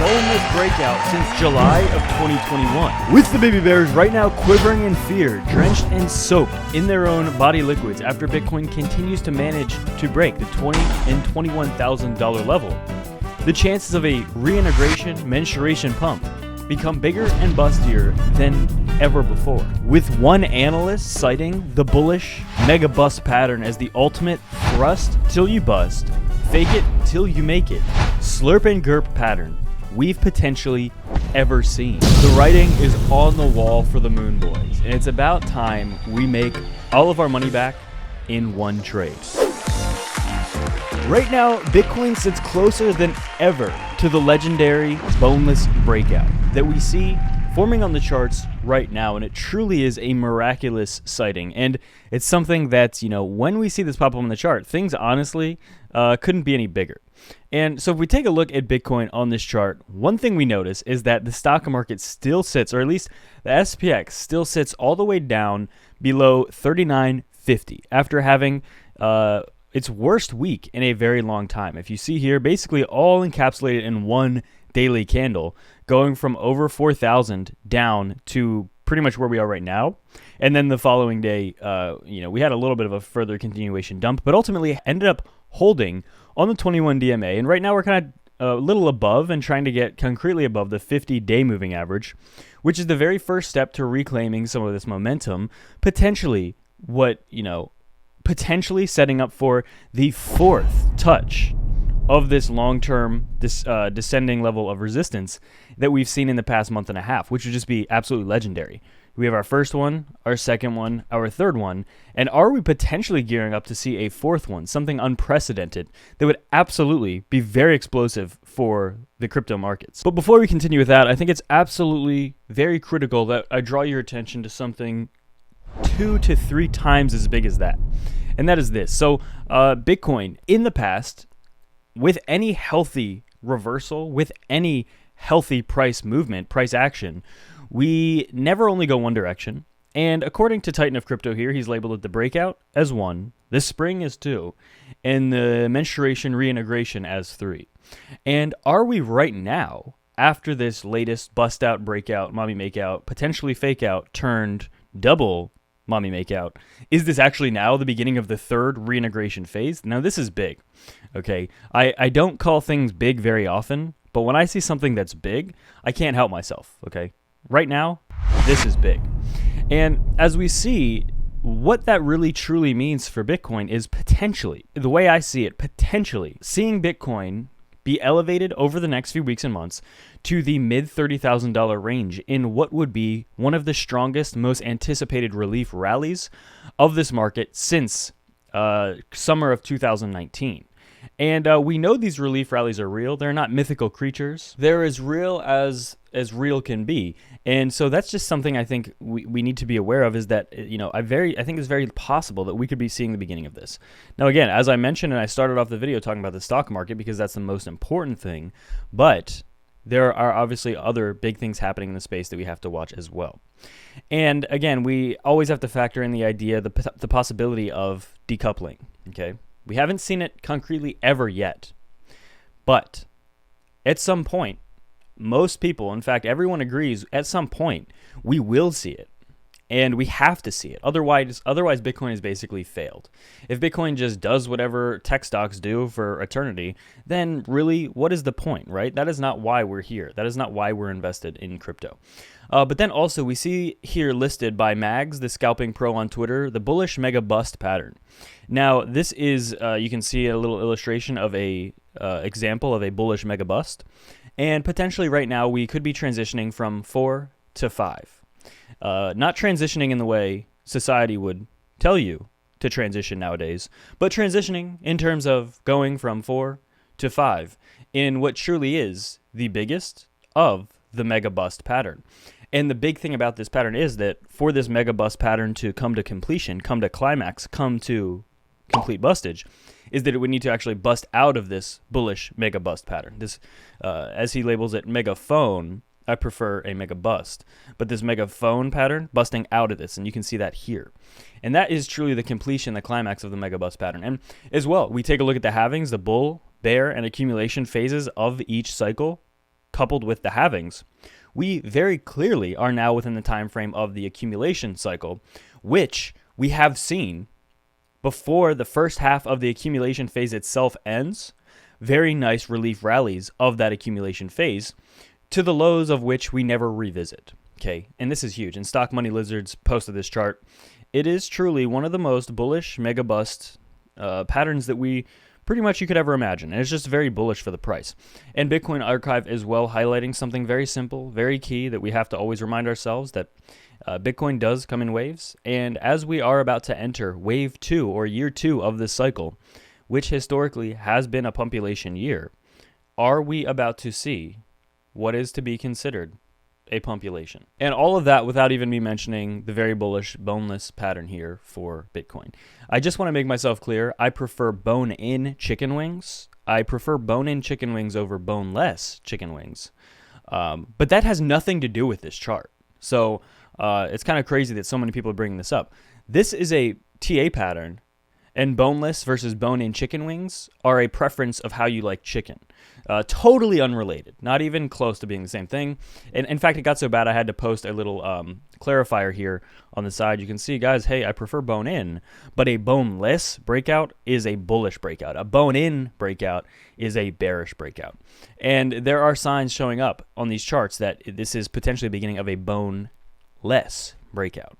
boneless breakout since July of 2021. With the baby bears right now quivering in fear, drenched and soaked in their own body liquids after Bitcoin continues to manage to break the $20,000 and $21,000 level, the chances of a reintegration mensuration pump become bigger and bustier than ever before. With one analyst citing the bullish mega bust pattern as the ultimate thrust till you bust, fake it till you make it, slurp and gurp pattern we've potentially ever seen. The writing is on the wall for the Moon Boys, and it's about time we make all of our money back in one trade. Right now, Bitcoin sits closer than ever to the legendary boneless breakout that we see forming on the charts right now, and it truly is a miraculous sighting. And it's something that's, when we see this pop up on the chart, things honestly couldn't be any bigger. And so if we take a look at Bitcoin on this chart, one thing we notice is that the stock market still sits, or at least the SPX still sits all the way down below 3950 after having its worst week in a very long time. If you see here, basically all encapsulated in one daily candle, going from over 4,000 down to pretty much where we are right now. And then the following day, we had a little bit of a further continuation dump, but ultimately ended up holding on the 21 DMA. And right now we're kind of a little above and trying to get concretely above the 50-day moving average, which is the very first step to reclaiming some of this momentum, potentially setting up for the fourth touch of this long-term descending level of resistance that we've seen in the past month and a half, which would just be absolutely legendary. We have our first one, our second one, our third one, and are we potentially gearing up to see a fourth one, something unprecedented that would absolutely be very explosive for the crypto markets? But before we continue with that, I think it's absolutely very critical that I draw your attention to something 2 to 3 times as big as that. And that is this. So Bitcoin in the past, with any healthy reversal, with any healthy price movement, price action, we never only go one direction. And according to Titan of Crypto here, he's labeled it the breakout as 1, this spring as 2, and the mensuration reintegration as 3. And are we right now, after this latest bust out, breakout, mommy makeout, potentially fake out, turned double mommy makeout, is this actually now the beginning of the third reintegration phase? Now this is big, okay? I don't call things big very often, but when I see something that's big, I can't help myself, okay? Right now, this is big. And as we see, what that really truly means for Bitcoin is potentially, the way I see it, potentially seeing Bitcoin be elevated over the next few weeks and months to the mid $30,000 range in what would be one of the strongest, most anticipated relief rallies of this market since summer of 2019. And we know these relief rallies are real. They're not mythical creatures. They're as real as real can be. And so that's just something I think we need to be aware of, is that, I think it's very possible that we could be seeing the beginning of this. Now, again, as I mentioned, and I started off the video talking about the stock market because that's the most important thing, but there are obviously other big things happening in the space that we have to watch as well. And again, we always have to factor in the idea, the possibility of decoupling, okay? We haven't seen it concretely ever yet, but at some point, most people, in fact, everyone agrees, at some point, we will see it, and we have to see it. Otherwise, Bitcoin has basically failed. If Bitcoin just does whatever tech stocks do for eternity, then really, what is the point, right? That is not why we're here. That is not why we're invested in crypto. But then also, we see here listed by Mags, the Scalping Pro on Twitter, the bullish mega bust pattern. Now, this is, you can see a little illustration of a example of a bullish mega bust. And potentially right now, we could be transitioning from 4 to 5. Not transitioning in the way society would tell you to transition nowadays, but transitioning in terms of going from 4 to 5 in what truly is the biggest of the mega bust pattern. And the big thing about this pattern is that for this mega bust pattern to come to completion, come to climax, come to complete bustage, is that it would need to actually bust out of this bullish mega bust pattern. This, as he labels it, megaphone. I prefer a mega bust, but this megaphone pattern busting out of this, and you can see that here. And that is truly the completion, the climax of the mega bust pattern. And as well, we take a look at the halvings, the bull, bear, and accumulation phases of each cycle coupled with the halvings, we very clearly are now within the time frame of the accumulation cycle, which we have seen before the first half of the accumulation phase itself ends. Very nice relief rallies of that accumulation phase to the lows of which we never revisit. Okay, and this is huge. And Stock Money Lizards posted this chart. It is truly one of the most bullish mega bust patterns that we pretty much you could ever imagine. And it's just very bullish for the price. And Bitcoin Archive is well highlighting something very simple, very key that we have to always remind ourselves that Bitcoin does come in waves. And as we are about to enter wave 2 or year 2 of this cycle, which historically has been a pumpulation year, are we about to see what is to be considered a pumpulation? And all of that without even me mentioning the very bullish boneless pattern here for Bitcoin. I just want to make myself clear. I prefer bone-in chicken wings. I prefer bone-in chicken wings over boneless chicken wings. But that has nothing to do with this chart. So it's kind of crazy that so many people are bringing this up. This is a TA pattern, and boneless versus bone-in chicken wings are a preference of how you like chicken. Totally unrelated, not even close to being the same thing. And in fact, it got so bad I had to post a little clarifier here on the side. You can see, guys, hey, I prefer bone-in, but a boneless breakout is a bullish breakout. A bone-in breakout is a bearish breakout. And there are signs showing up on these charts that this is potentially the beginning of a boneless breakout.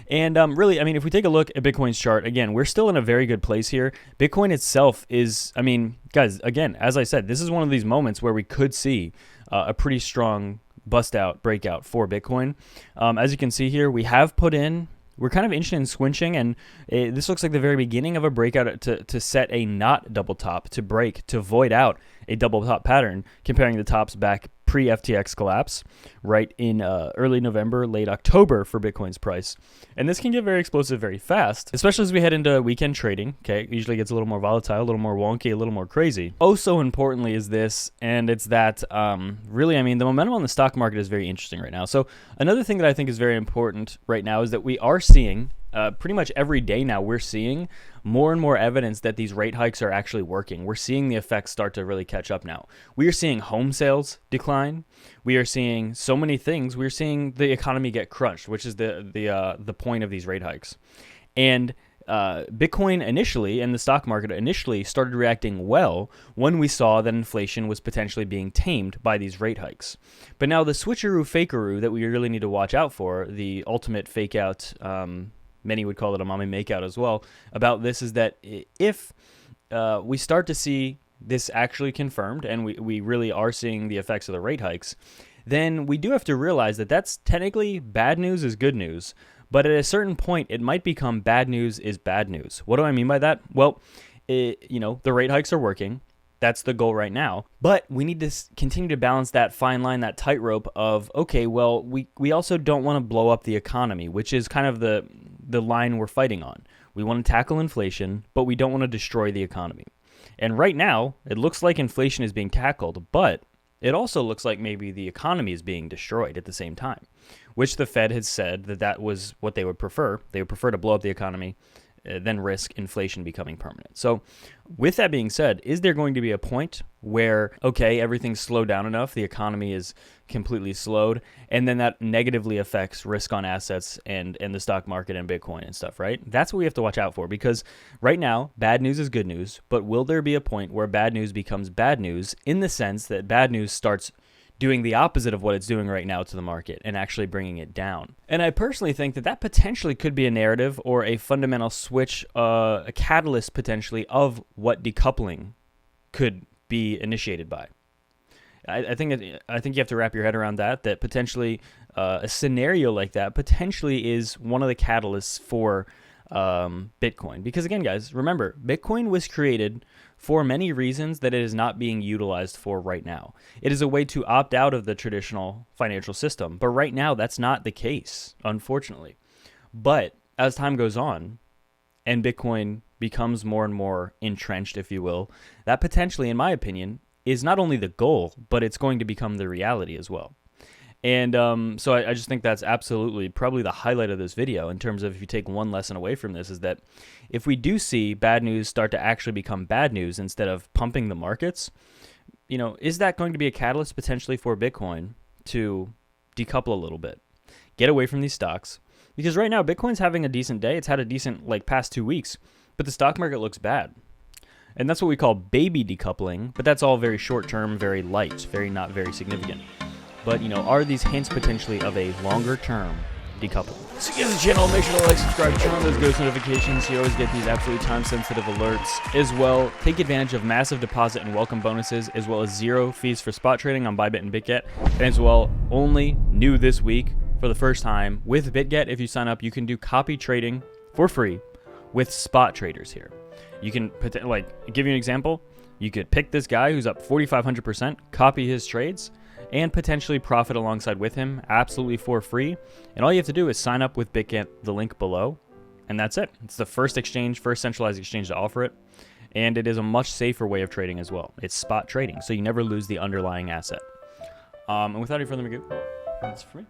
And really, I mean, if we take a look at Bitcoin's chart, again, we're still in a very good place here. Bitcoin itself is, I mean, guys, again, as I said, this is one of these moments where we could see a pretty strong bust out breakout for Bitcoin. As you can see here, we have put in, we're kind of inching and squinching, and this looks like the very beginning of a breakout to set a not double top, to break, to void out a double top pattern, comparing the tops back pre-FTX collapse, right in early November, late October for Bitcoin's price. And this can get very explosive very fast, especially as we head into weekend trading. Okay, it usually gets a little more volatile, a little more wonky, a little more crazy. Oh, so importantly is this, and it's that really, I mean, the momentum on the stock market is very interesting right now. So another thing that I think is very important right now is that we are seeing pretty much every day now, we're seeing more and more evidence that these rate hikes are actually working. We're seeing the effects start to really catch up now. We are seeing home sales decline. We are seeing so many things. We're seeing the economy get crushed, which is the point of these rate hikes. And Bitcoin initially and the stock market initially started reacting well when we saw that inflation was potentially being tamed by these rate hikes. But now the switcheroo fakeroo that we really need to watch out for, the ultimate fake out, many would call it a mommy makeout as well, about this is that if we start to see this actually confirmed and we really are seeing the effects of the rate hikes, then we do have to realize that that's technically bad news is good news. But at a certain point, it might become bad news is bad news. What do I mean by that? Well, the rate hikes are working. That's the goal right now. But we need to continue to balance that fine line, that tightrope of, okay, well, we also don't want to blow up the economy, which is kind of the line we're fighting on. We want to tackle inflation, but we don't want to destroy the economy. And right now, it looks like inflation is being tackled, but it also looks like maybe the economy is being destroyed at the same time, which the Fed has said that was what they would prefer. They would prefer to blow up the economy than risk inflation becoming permanent. So with that being said, is there going to be a point where, okay, everything's slowed down enough, the economy is completely slowed, and then that negatively affects risk on assets and the stock market and Bitcoin and stuff, right? That's what we have to watch out for, because right now, bad news is good news, but will there be a point where bad news becomes bad news in the sense that bad news starts doing the opposite of what it's doing right now to the market and actually bringing it down? And I personally think that potentially could be a narrative or a fundamental switch, a catalyst potentially of what decoupling could be initiated by. I think you have to wrap your head around that potentially a scenario like that potentially is one of the catalysts for Bitcoin. Because again, guys, remember, Bitcoin was created for many reasons that it is not being utilized for right now. It is a way to opt out of the traditional financial system. But right now, that's not the case, unfortunately. But as time goes on and Bitcoin becomes more and more entrenched, if you will, that potentially, in my opinion, is not only the goal, but it's going to become the reality as well. And so I just think that's absolutely probably the highlight of this video in terms of if you take one lesson away from this is that if we do see bad news start to actually become bad news instead of pumping the markets, is that going to be a catalyst potentially for Bitcoin to decouple a little bit, get away from these stocks? Because right now, Bitcoin's having a decent day. It's had a decent, past 2 weeks, but the stock market looks bad. And that's what we call baby decoupling, but that's all very short-term, very light, not very significant. But, are these hints potentially of a longer-term decoupling? So if you guys the channel, make sure to like, subscribe, turn on those ghost notifications so you always get these absolutely time-sensitive alerts. As well, take advantage of massive deposit and welcome bonuses, as well as 0 fees for spot trading on BITGET and BitGet. And as well, only new this week, for the first time, with BitGet, if you sign up, you can do copy trading for free with spot traders here. You can, give you an example, you could pick this guy who's up 4,500%, copy his trades, and potentially profit alongside with him absolutely for free. And all you have to do is sign up with BitGet, the link below, and that's it. It's the first centralized exchange to offer it, and it is a much safer way of trading as well. It's spot trading, so you never lose the underlying asset. And without any further ado, that's for me.